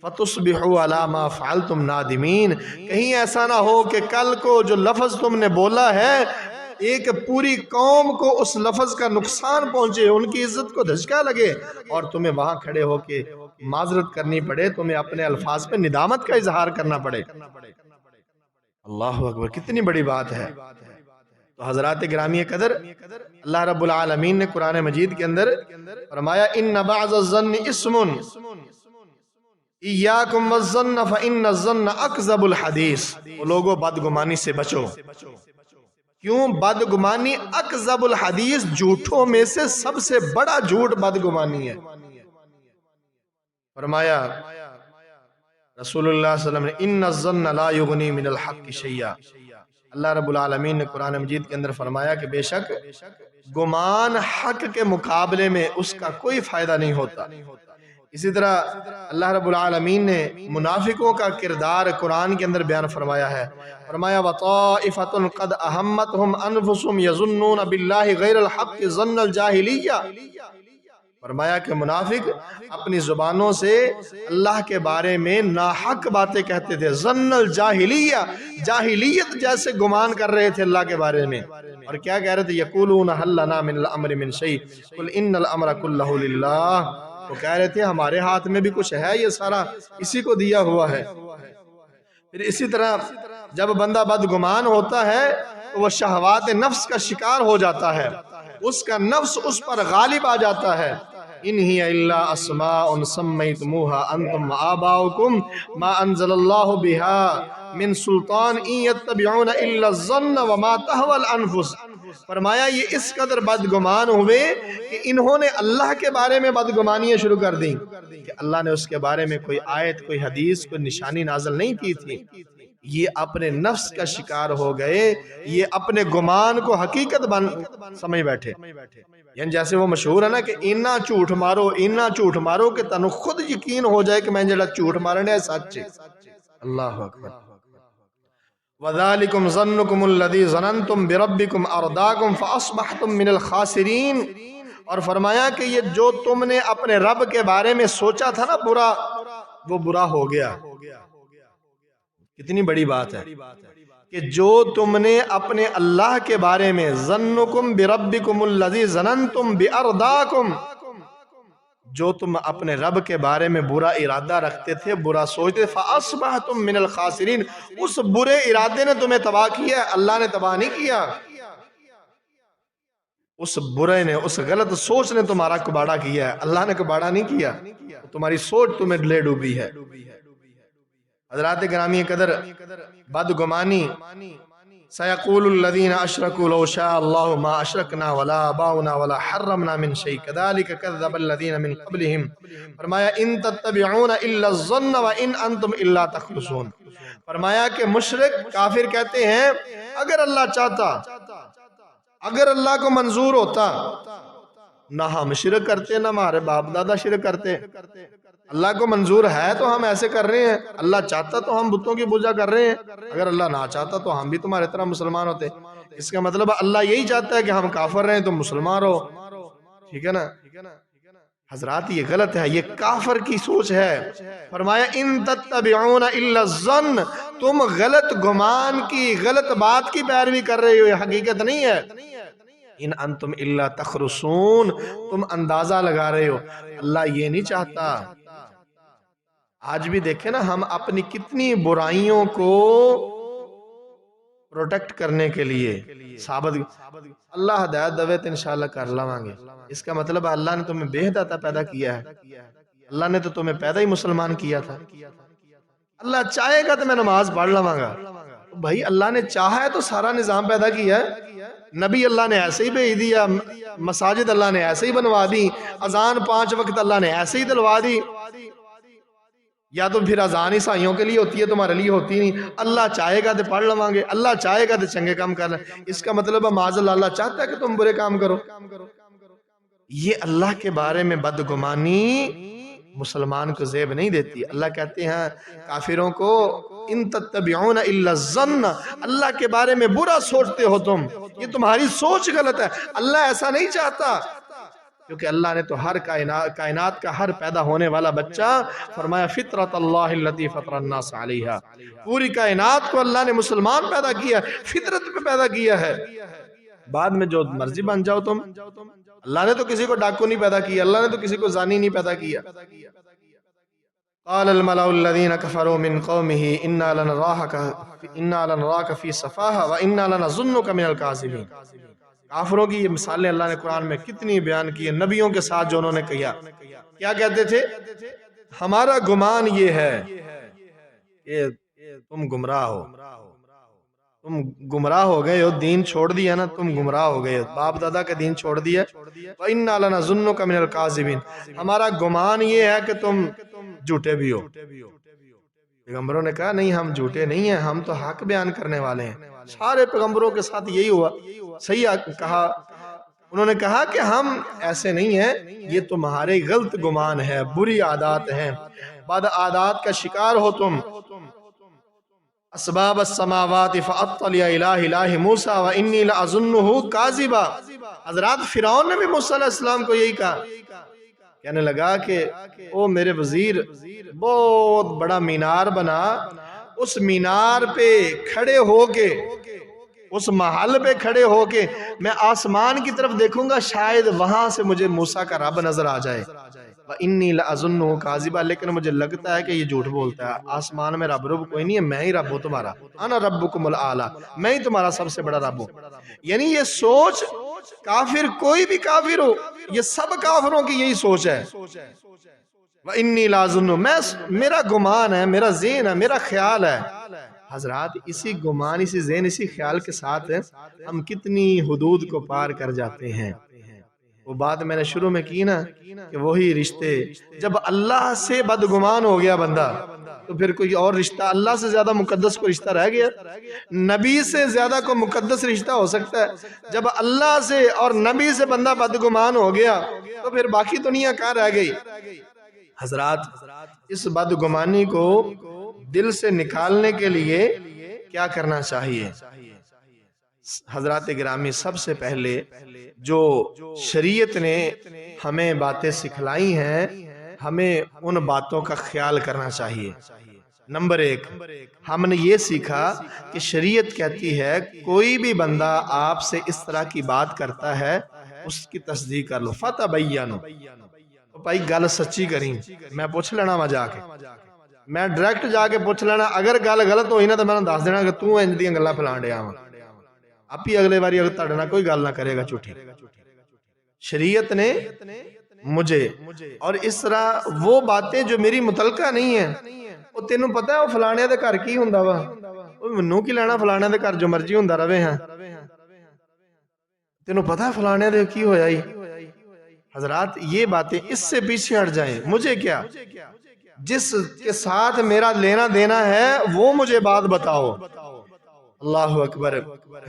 فتصبحوا علی ما فعلتم نادمین، کہیں ایسا نہ ہو کہ کل کو جو لفظ تم نے بولا ہے ایک پوری قوم کو اس لفظ کا نقصان پہنچے، ان کی عزت کو دھچکا لگے اور تمہیں وہاں کھڑے ہو کے معذرت کرنی پڑے، تمہیں اپنے الفاظ پہ ندامت کا اظہار کرنا پڑے۔ اللہ اکبر، کتنی بڑی بات ہے۔ تو حضرات گرامی قدر، اللہ رب العالمین نے قرآن مجید کے اندر فرمایا ان بعض الظن اسم ایاکم والظن فان الظن اکذب الحدیث۔ وہ لوگوں بدگمانی سے بچو، کیوں؟ بدگمانی اکذب الحدیث، جھوٹوں میں سے سب سے بڑا جھوٹ بدگمانی ہے۔ فرمایا رسول اللہ صلی اللہ علیہ وسلم نے ان الظن لا یغنی من الحق شیئا۔ اللہ رب العالمین نے قرآن مجید کے اندر فرمایا کہ بے شک گمان حق کے مقابلے میں اس کا کوئی فائدہ نہیں ہوتا۔ اسی طرح اللہ رب العالمین نے منافقوں کا کردار قرآن کے اندر بیان فرمایا ہے۔ فرمایا وَطَائِفَةٌ قَدْ أَهَمَّتْهُمْ أَنفُسُهُمْ يَظُنُّونَ بِاللَّهِ غَيْرَ الْحَقِّ ظَنَّ الْجَاهِلِيَّةِ۔ فرمایا کہ منافق اپنی زبانوں سے اللہ کے بارے میں ناحق باتیں کہتے تھے، ظن الجاہلیہ، جاہلیت جیسے گمان کر رہے تھے اللہ کے بارے میں، اور کیا کہہ رہے تھے؟ یقولون حل لنا من الامر من شیء قل ان الامر کلہ للہ، وہ کہہ رہے تھے ہمارے ہاتھ میں بھی کچھ ہے، یہ سارا اسی کو دیا ہوا ہے۔ پھر اسی طرح جب بندہ بدگمان ہوتا ہے تو وہ شہوات نفس کا شکار ہو جاتا ہے، اس کا نفس اس پر غالب آ جاتا ہے۔ ان ہی الا اسماء سمیتموها انتم وآباؤکم ما انزل اللہ بها من سلطان ان یتبعون الا الظن وما تهوى الانفس، فرمایا یہ اس قدر بدگمان ہوئے کہ انہوں نے اللہ کے بارے میں بدگمانیاں شروع کر دیں کہ اللہ نے اس کے بارے میں کوئی آیت، کوئی حدیث، کوئی نشانی نازل نہیں کی تھی۔ یہ اپنے نفس کا شکار ہو گئے، یہ اپنے گمان کو حقیقت سمجھ بیٹھے۔ یعنی جیسے وہ مشہور ہے نا کہ اینا جھوٹ مارو کہ تنو خود یقین ہو جائے کہ میں جڑا جھوٹ مارنے ہے سچ ہے۔ اللہ اکبر۔ وَذَلِكُمْ ظَنُّكُمُ الَّذِي ظَنَنْتُمْ بِرَبِّكُمْ أَرْدَاكُمْ فَأَصْبَحْتُمْ مِنَ الْخَاسِرِينَ، اور فرمایا کہ یہ جو تم نے اپنے رب کے بارے میں سوچا تھا نا برا، وہ برا ہو گیا۔ کتنی بڑی بات ہے کہ جو تم نے اپنے اللہ کے بارے میں ظنکم بربکم الذی ظننتم بارضاکم، جو تم اپنے رب کے بارے میں برا ارادہ رکھتے تھے، برا سوچتے، فاصبحتم من الخاسرین، اس برے ارادے نے تمہیں تباہ کیا، اللہ نے تباہ نہیں کیا۔ اس برے نے، اس غلط سوچ نے تمہارا کباڑا کیا ہے، اللہ نے کباڑا نہیں کیا، تمہاری سوچ تمہیں لے ڈوبی ہے۔ حضرات گرامی قدر، بدگمانی، سیقول الذین اشرکوا لو شاء اللہ ما اشرکنا ولا آباؤنا ولا حرمنا من شیء کذالک کذب الذین من قبلہم، فرمایا ان تتبعون الا الظن وان انتم الا تخرصون، فرمایا کہ مشرک کافر کہتے ہیں اگر اللہ چاہتا، اگر اللہ کو منظور ہوتا، نہ ہم شرک کرتے نہ ہمارے باپ دادا شرک کرتے۔ اللہ کو منظور ہے تو ہم ایسے کر رہے ہیں، اللہ چاہتا تو ہم بتوں کی پوجا کر رہے ہیں، اگر اللہ نہ چاہتا تو ہم بھی تمہارے طرح مسلمان ہوتے۔ اس کا مطلب اللہ یہی چاہتا ہے کہ ہم کافر رہیں تم مسلمان رہو، ٹھیک ہے نا؟ حضرات یہ غلط ہے، یہ کافر کی سوچ ہے۔ فرمایا ان تتبعون الا الظن، تم غلط گمان کی، غلط بات کی پیروی کر رہے ہو، یہ حقیقت نہیں ہے۔ ان انتم الا تخرصون، تم اندازہ لگا رہے ہو، اللہ یہ نہیں چاہتا۔ آج بھی دیکھیں نا ہم اپنی کتنی برائیوں کو پروٹیکٹ کرنے کے لیے ثابت، اللہ ہدایت دوے تو انشاءاللہ کر لوانگے، اس کا مطلب اللہ نے تمہیں بے ہدایت پیدا کیا ہے، اللہ نے تو تمہیں پیدا ہی مسلمان کیا تھا۔ اللہ چاہے گا تو میں نماز پڑھ لوانگا، بھائی اللہ نے چاہا ہے تو سارا نظام پیدا کیا ہے، نبی اللہ نے ایسے ہی بھیج دیا، مساجد اللہ نے ایسے ہی بنوا دی، اذان 5 وقت اللہ نے ایسے ہی دلوا دی، یا تو پھر اذان عیسائیوں کے لیے ہوتی ہے تمہارے لیے ہوتی نہیں، اللہ چاہے گا تو پڑھ لوانگے، اللہ چاہے گا تو چنگے کام کر لیں، اس کا مطلب ہے معاذ اللہ چاہتا ہے کہ تم برے کام کرو۔ یہ اللہ کے بارے میں بدگمانی مسلمان کو زیب نہیں دیتی۔ اللہ کہتے ہیں کافروں کو ان تتبعون الا الظن، اللہ کے بارے میں برا سوچتے ہو تم، یہ تمہاری سوچ غلط ہے، اللہ ایسا نہیں چاہتا، کیونکہ اللہ نے تو ہر کائنات کا ہر پیدا ہونے والا بچہ، فرمایا فطرت اللہ التی فطر الناس علیہا، پوری کائنات کو اللہ نے مسلمان پیدا کیا، فطرت پہ پیدا کیا ہے، بعد میں جو مرضی بن جاؤ تم، اللہ نے تو کسی کو ڈاکو نہیں پیدا کیا، اللہ نے تو کسی کو زانی نہیں پیدا کیا۔ قال الملأ الذين كفروا من قومه انا لنراك في سفاهة وانا لنظنك من الكاذبين، کافروں کی یہ مثالیں اللہ نے قرآن میں کتنی بیان کی ہیں، نبیوں کے ساتھ جو انہوں نے کہا، کیا کہتے تھے؟ ہمارا گمان یہ ہے کہ تم گمراہ ہو، تم گمراہ ہو گئے ہو، دین چھوڑ دیا نا، تم گمراہ ہو گئے ہو، باپ دادا کا دین چھوڑ دیا، وَإِنَّا لَنَظُنُّكَ مِنَ الْكَاذِبِينَ، ہمارا گمان یہ ہے کہ تم جھوٹے بھی ہو۔ پیغمبروں نے کہا نہیں ہم جھوٹے نہیں ہیں، ہم تو حق بیان کرنے والے ہیں، سارے پیغمبروں کے ساتھ یہی ہوا، صحیح کہا، انہوں نے کہا کہ ہم ایسے نہیں ہیں، یہ تمہارے غلط گمان ہے، بری عادات ہیں، بد عادات کا شکار ہو تم۔ اسباب السماوات فاطلع الہ الہ موسیٰ وانی لأظنہ کاذبا، حضرات فرعون نے بھی موسیٰ علیہ السلام کو یہی کہا کہنے لگا کہ او میرے وزیر، بہت بڑا مینار بنا، اس مینار پہ کھڑے ہو کے، اس محل پہ کھڑے ہو کے میں آسمان کی طرف دیکھوں گا، شاید وہاں سے مجھے موسیٰ کا رب نظر آ جائے۔ وَإِنِّي لَأَظُنُّهُ كَاذِبًا، لیکن مجھے لگتا ہے کہ یہ جھوٹ بولتا ہے، آسمان میں رب کوئی نہیں ہے، میں ہی رب ہوں تمہارا، انا ربکم الاعلیٰ، میں ہی تمہارا سب سے بڑا رب ہوں۔ یعنی یہ سوچ کافر، کوئی بھی کافر ہو، یہ سب کافروں کی یہی سوچ ہے۔ وَإِنِّي لَأَظُنُّهُ، میرا گمان ہے، میرا ذہن ہے، میرا خیال ہے۔ حضرات اسی گمان، اسی ذہن، اسی خیال کے ساتھ ہم کتنی حدود کو پار کر جاتے ہیں۔ وہ بات میں نے شروع میں کی نا کہ وہی رشتے، جب اللہ سے بدگمان ہو گیا بندہ تو پھر کوئی اور رشتہ، اللہ سے زیادہ مقدس کوئی رشتہ رہ گیا؟ نبی سے زیادہ کوئی مقدس رشتہ ہو سکتا ہے؟ جب اللہ سے اور نبی سے بندہ بدگمان ہو گیا تو پھر باقی دنیا کہاں رہ گئی؟ حضرات اس بدگمانی کو دل سے نکالنے کے لیے کیا کرنا چاہیے؟ حضرات گرامی، سب سے پہلے جو شریعت نے ہمیں باتیں سکھلائی ہیں، ہمیں ان باتوں کا خیال کرنا چاہیے۔ نمبر 1، ہم نے یہ سیکھا کہ شریعت کہتی ہے کوئی بھی بندہ آپ سے اس طرح کی بات کرتا ہے، اس کی تصدیق کر لو۔ فتبینوا، تو بھائی گل سچی کریں، میں پوچھ لینا وہاں جا کے، میں ڈائریکٹ جا کے پوچھ لینا، اگر گل غلط ہوئی نا تو میں نے دس دینا کہ تو انج دیاں گلاں پھیلان ڈیا وا، آپ ہی اگلے باری اگر تہاڈے نال کوئی گل نہ کرے گا جھوٹی۔ شریعت نے مجھے، اور اس طرح وہ باتیں جو میری متعلقہ نہیں ہیں، وہ تینوں پتہ ہے وہ فلانے دے گھر کی ہوندا وا، وہ منوں کی لینا فلانے دے گھر جو مرضی ہوندا رہے ہیں، تینوں پتہ ہے فلانے دے کی ہویا ہی۔ حضرات یہ باتیں اس سے پیچھے ہٹ جائیں، مجھے کیا، جس کے ساتھ میرا لینا دینا ہے وہ مجھے بات بتاؤ۔ اللہ اکبر۔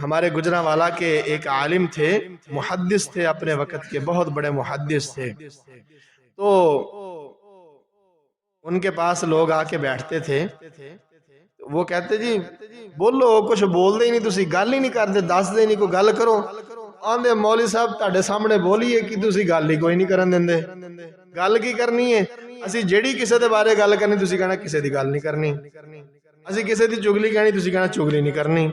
ہمارے گجرانوالہ کے ایک عالم تھے، محدث تھے، اپنے وقت کے بہت بڑے محدث تھے، تو ان کے پاس لوگ آ کے بیٹھتے تھے، وہ کہتے جی بولو، کچھ بول دے نہیں، تسی گل ہی نہیں کرتے، دس دے نہیں، کوئی گل کرو۔ آندے مولوی صاحب تہاڈے سامنے بولیے کہ تسی گل ہی کوئی نہیں کرن دیندے، گل کی کرنی ہے؟ اسی جیڑی کسے دے بارے گل کرنی تسی کہنا کسے دی گل نہیں کرنی، اسی کسے دی چگلی کہنی تسی کہنا چگلی نہیں کرنی،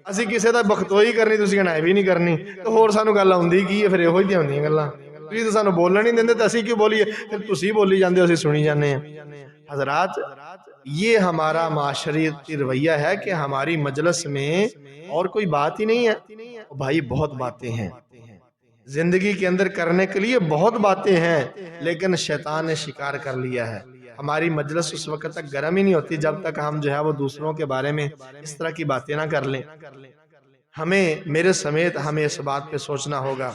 اسی کسے دا بختوئی کرنی تسی کہنا ہے بھی نہیں کرنی، تو ہور سانو گل آندی کی ہے؟ پھر یہو ہی ہوندیاں گلاں، تسی تو سانو بولن نہیں دیندے تے اسی کیوں بولیے؟ پھر تسی بولی جاندے ہو، اسی سنی جانے ہیں۔ حضرات یہ ہمارا معاشرتی رویہ ہے کہ ہماری مجلس میں اور کوئی بات ہی نہیں ہے۔ بھائی بہت باتیں ہیں زندگی کے اندر کرنے کے لیے، بہت باتیں ہیں، لیکن شیطان نے شکار کر لیا ہے۔ ہماری مجلس اس وقت تک گرم ہی نہیں ہوتی جب تک ہم جو ہے وہ دوسروں کے بارے میں اس طرح کی باتیں نہ کر لیں۔ ہمیں، میرے سمیت، ہمیں اس بات پہ سوچنا ہوگا،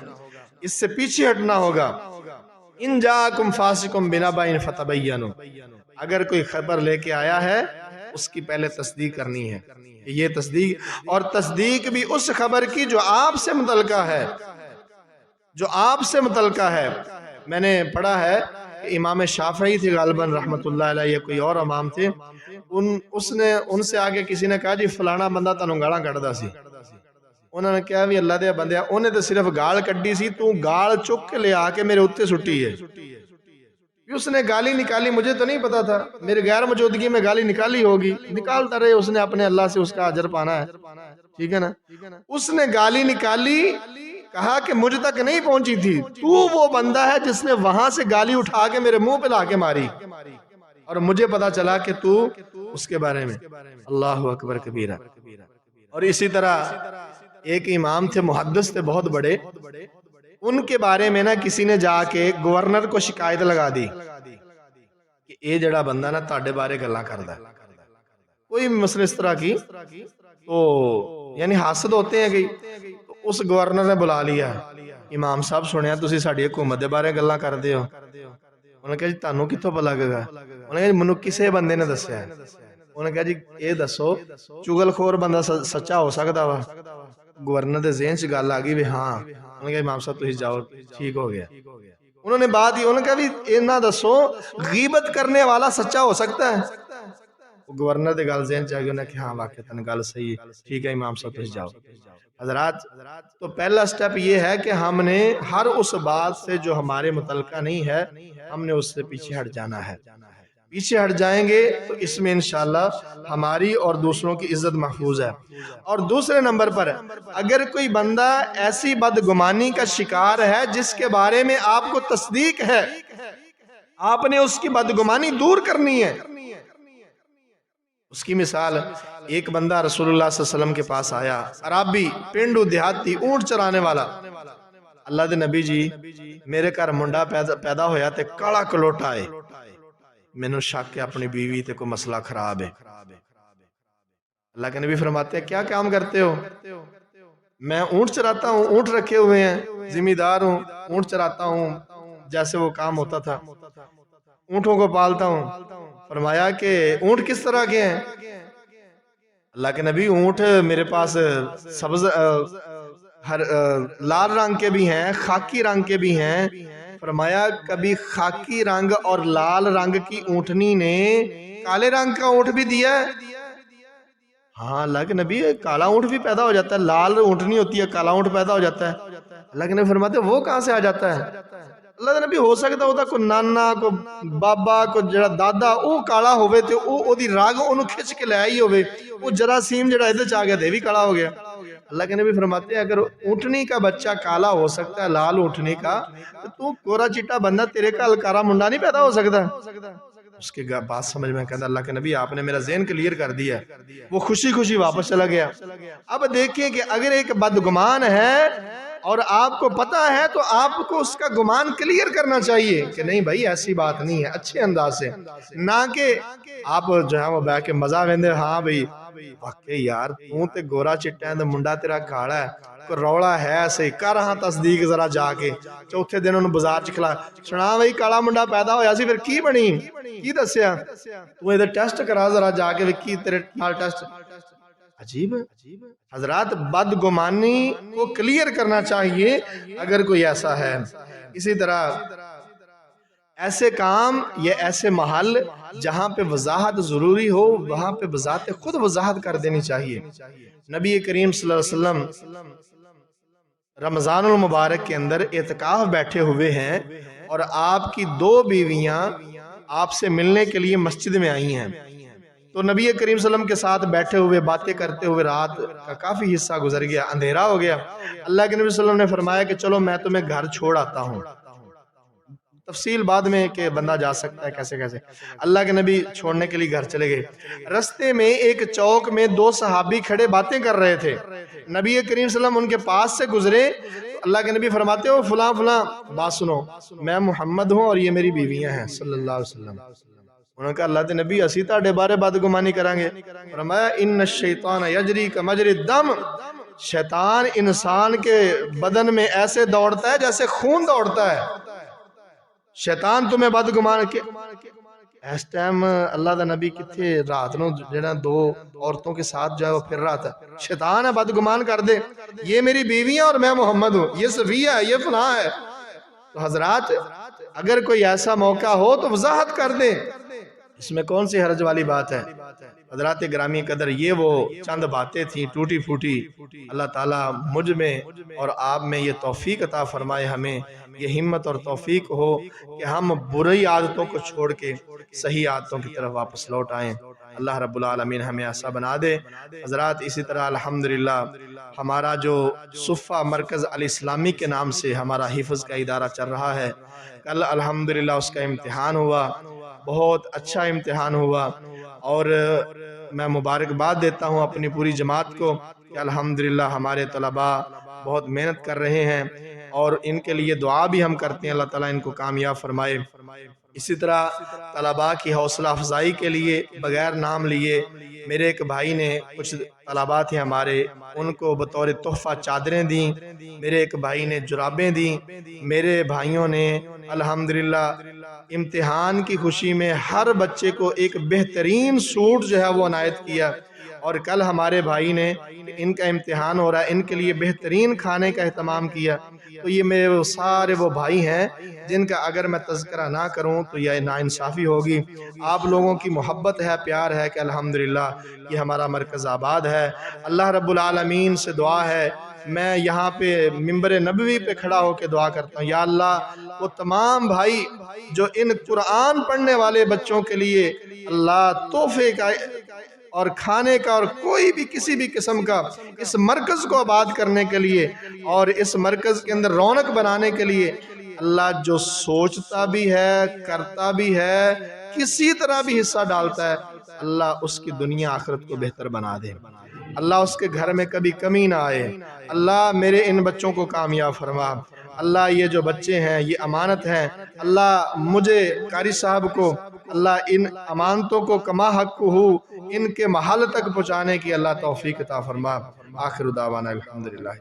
اس سے پیچھے ہٹنا ہوگا۔ ان جاءکم فاسق بنبأ فتبینوا، اگر کوئی خبر لے کے آیا ہے اس کی پہلے تصدیق کرنی ہے، یہ تصدیق، اور تصدیق بھی اس خبر کی جو آپ سے متعلقہ ہے، جو آپ سے متعلقہ ہے۔ میں نے پڑھا ہے کہ امام شافعی تھے غالباً رحمت اللہ علیہ، یا کوئی اور امام تھے، ان سے آگے کسی نے کہا جی فلانا بندہ تانوں گالاں کڈدا سی، انہوں نے کہا بھی اللہ دے بندیا، انہیں تو صرف گال کڈی سی، تو گال چک کے لے آ کے میرے اوتے سٹی ہے۔ اس نے گالی نکالی، مجھے تو نہیں پتا تھا، میرے غیر موجودگی میں گالی نکالی ہوگی، نکالتا رہے، اس نے اپنے اللہ سے اس کا اجر پانا ہے، ٹھیک ہے نا۔ اس نے گالی نکالی، کہا کہ مجھ تک نہیں پہنچی تھی، تو وہ بندہ ہے جس نے وہاں سے گالی اٹھا کے میرے منہ پہ لا کے ماری، اور مجھے پتا چلا کہ تو اس کے بارے میں۔ اللہ اکبر کبیرہ۔ اور اسی طرح ایک امام تھے، محدث تھے بہت بڑے، ان کے بارے میں نا کسی نے جا کے گورنر کو شکایت لگا دی کہ اے جڑا بندہ نا تاڑے بارے گلاں کردا ہے، کوئی مسئلہ اس طرح کی، تو یعنی حاسد ہوتے ہیں گئی، تو اس گورنر نے بلا لیا، امام صاحب سنیا تسی ساڈی حکومت دے بارے گلاں کردے ہو۔ انہوں نے کہا جی تانوں کتھوں پتہ لگا؟ انہوں نے کہا جی منوں کسے بندے نے دسیا ہے۔ انہوں نے کہا جی اے دسو چگل خور بندہ سچا ہو سکدا وا؟ گورنر دے ذہن چ گل آ گئی بھی ہاں۔ انہوں نے کہا امام صاحب تسی جاؤ، ٹھیک ہو گیا۔ انہوں نے بات ہی، انہوں نے کہا بھی اینا دسو غیبت کرنے والا سچا ہو سکتا ہے؟ گورنر دے گل ذہن چاہ گیا کہ ہاں واقعی گل صحیح ہے، ٹھیک ہے امام صاحب تجھ جاؤ۔ حضرات تو پہلا سٹیپ یہ ہے کہ ہم نے ہر اس بات سے جو ہمارے متعلقہ نہیں ہے ہم نے اس سے پیچھے ہٹ جانا ہے۔ پیچھے ہٹ جائیں گے تو اس میں انشاءاللہ ہماری اور دوسروں کی عزت محفوظ ہے۔ اور دوسرے نمبر پر اگر کوئی بندہ ایسی بدگمانی کا شکار ہے جس کے بارے میں آپ کو تصدیق ہے، آپ نے اس کی بدگمانی دور کرنی ہے۔ اس کی مثال ایک بندہ رسول اللہ صلی اللہ علیہ وسلم کے پاس آیا، عرابی، پینڈو، دیہاتی، اونٹ چرانے والا۔ اللہ دے نبی جی میرے گھر منڈا پیدا ہویا تے کالا کلوٹا ہے، مینوں شک ہے اپنی بیوی تے کوئی مسئلہ خراب ہے۔ اللہ کے نبی فرماتے ہیں کیا کام کرتے ہو؟ میں اونٹ چراتا ہوں، اونٹ رکھے ہوئے ہیں، ذمہ دار ہوں، اونٹ چراتا ہوں، جیسے وہ کام ہوتا تھا، اونٹوں کو پالتا ہوں۔ فرمایا کہ اونٹ کس طرح کے ہیں؟ اللہ کے نبی اونٹ میرے پاس سبز لال رنگ کے بھی ہیں، خاکی رنگ کے بھی ہیں۔ فرمایا کبھی خاکی رنگ اور لال رنگ کی اونٹنی نے کالے رنگ کا اونٹ بھی دیا ہے؟ ہاں اللہ کے نبی کالا اونٹ بھی پیدا ہو جاتا ہے، لال اونٹنی ہوتی ہے، کالا اونٹ پیدا ہو جاتا ہے۔ اللہ کے نبی فرماتے ہیں وہ کہاں سے آ جاتا ہے؟ اللہ کے نبی ہو سکتا ہوتا کوئی نانا، کوئی بابا، کوئی جڑا دادا او کالا ہوئے تے او دی راگ انہوں کھچ کے لے آئی ہوئے، وہ جراثیم جڑا ادھر چاہ گیا دے بھی کالا ہو گیا۔ اللہ کے نبی فرماتے ہیں اگر اونٹنی کا بچہ کالا ہو سکتا ہے، لال اونٹنی کا، تو گورا چٹا بندہ تیرے کا الکارا منڈا نہیں پیدا ہو سکتا۔ اس کے بات سمجھ میں کہتا اللہ کے نبی آپ نے میرا ذہن کلیئر کر دیا۔ وہ خوشی خوشی واپس چلا گیا۔ اب دیکھیں کہ اگر ایک بدگمان ہے اور آپ کو پتا ہے تو آپ کو اس کا گمان کلیئر کرنا چاہیے کہ نہیں بھائی ایسی بات نہیں ہے، اچھے انداز سے، نہ کہ آپ جو ہے وہ بیٹھ کے مزہ ویندے ہاں بھئی واقعی یار تو تے گورا چٹا ہے منڈا تیرا کالا ہے، کوئی روڑا ہے ایسے کر ہاں تصدیق ذرا جا کے۔ چوتھے دن انہوں بازار چکھلا سنا بھئی کالا منڈا پیدا ہویا سی پھر کی بنی کی دسیا تو ادھر ٹیسٹ کرا ذرا جا کے کی تیرے نال ٹیسٹ۔ عجیب حضرات بدگمانی کو کلیئر کرنا چاہیے اگر کوئی ایسا ہے۔ اسی طرح ایسے کام یا ایسے محل جہاں پہ وضاحت ضروری ہو وہاں پہ بذات خود وضاحت کر دینی چاہیے۔ نبی کریم صلی اللہ علیہ وسلم رمضان المبارک کے اندر اعتکاف بیٹھے ہوئے ہیں اور آپ کی 2 بیویاں آپ سے ملنے کے لیے مسجد میں آئی ہیں، تو نبی کریم صلی اللہ علیہ وسلم کے ساتھ بیٹھے ہوئے باتیں کرتے ہوئے رات کا کافی حصہ گزر گیا، اندھیرا ہو گیا۔ اللہ کے نبی صلی اللہ علیہ وسلم نے فرمایا کہ چلو میں تمہیں گھر چھوڑ آتا ہوں، تفصیل بعد میں کہ بندہ جا سکتا ہے کیسے کیسے۔ اللہ کے نبی چھوڑنے کے لیے گھر چلے گئے۔ رستے میں ایک چوک میں 2 صحابی کھڑے باتیں کر رہے تھے، نبی کریم صلی اللہ علیہ وسلم ان کے پاس سے گزرے، اللہ کے نبی فرماتے ہو فلاں فلاں بات سنو، میں محمد ہوں اور یہ میری بیویاں ہیں صلی اللہ علیہ وسلم۔ انہوں نے کہا اللہ کے نبی اسی تاڑے بارے بدگمانی کریں گے؟ فرمایا ان الشیطان یجری کمجری الدم، شیطان انسان کے بدن میں ایسے دوڑتا ہے جیسے خون دوڑتا ہے۔ شیطان تمہیں بدگمان کے اس ٹائم اللہ دا نبی کتھے رات نو جنہاں 2 عورتوں کے ساتھ جو ہے وہ پھر رہا تھا، شیطان ہے بدگمان کر دے یہ میری بیویاں اور میں محمد ہوں، یہ صفیہ ہے، یہ فلاں ہے۔ تو حضرات اگر کوئی ایسا موقع ہو تو وضاحت کر دیں، اس میں کون سی حرج والی بات ہے؟ حضرات گرامی قدر یہ وہ چند باتیں تھیں ٹوٹی پھوٹی، اللہ تعالیٰ مجھ میں اور آپ میں یہ توفیق عطا فرمائے، ہمیں یہ ہمت اور توفیق ہو کہ ہم بری عادتوں کو چھوڑ کے صحیح عادتوں کی طرف واپس لوٹ آئیں۔ اللہ رب العالمین ہمیں ایسا بنا دے۔ حضرات اسی طرح الحمدللہ ہمارا جو صفہ مرکز الاسلامی کے نام سے ہمارا حفظ کا ادارہ چل رہا ہے، کل الحمدللہ اس کا امتحان ہوا، بہت اچھا امتحان ہوا، اور میں مبارکباد دیتا ہوں اپنی پوری جماعت کو کہ الحمدللہ ہمارے طلباء بہت محنت کر رہے ہیں اور ان کے لیے دعا بھی ہم کرتے ہیں، اللہ تعالیٰ ان کو کامیاب فرمائے۔ اسی طرح طلباء کی حوصلہ افزائی کے لیے بغیر نام لیے میرے ایک بھائی نے کچھ طلباء تھے ہمارے، ان کو بطور تحفہ چادریں دیں، میرے ایک بھائی نے جرابیں دیں، میرے بھائیوں نے الحمدللہ امتحان کی خوشی میں ہر بچے کو ایک بہترین سوٹ جو ہے وہ عنایت کیا، اور کل ہمارے بھائی نے ان کا امتحان ہو رہا ہے، ان کے لیے بہترین کھانے کا اہتمام کیا۔ تو یہ میرے وہ سارے وہ بھائی ہیں جن کا اگر میں تذکرہ نہ کروں تو یہ ناانصافی ہوگی۔ آپ لوگوں کی محبت ہے، پیار ہے کہ الحمدللہ یہ ہمارا مرکز آباد ہے۔ اللہ رب العالمین سے دعا ہے، میں یہاں پہ منبر نبوی پہ کھڑا ہو کے دعا کرتا ہوں، یا اللہ وہ تمام بھائی جو ان قرآن پڑھنے والے بچوں کے لیے اللہ تحفے کا اور کھانے کا اور کوئی بھی کسی بھی قسم کا اس مرکز کو آباد کرنے کے لیے اور اس مرکز کے اندر رونق بنانے کے لیے اللہ جو سوچتا بھی ہے، کرتا بھی ہے، کسی طرح بھی حصہ ڈالتا ہے، اللہ اس کی دنیا آخرت کو بہتر بنا دے، اللہ اس کے گھر میں کبھی کمی نہ آئے۔ اللہ میرے ان بچوں کو کامیاب فرما۔ اللہ یہ جو بچے ہیں یہ امانت ہیں، اللہ مجھے قاری صاحب کو اللہ ان امانتوں کو کما حق ہو ان کے محل تک پہنچانے کی اللہ توفیق عطا فرما۔ آخر دعوانا الحمدللہ۔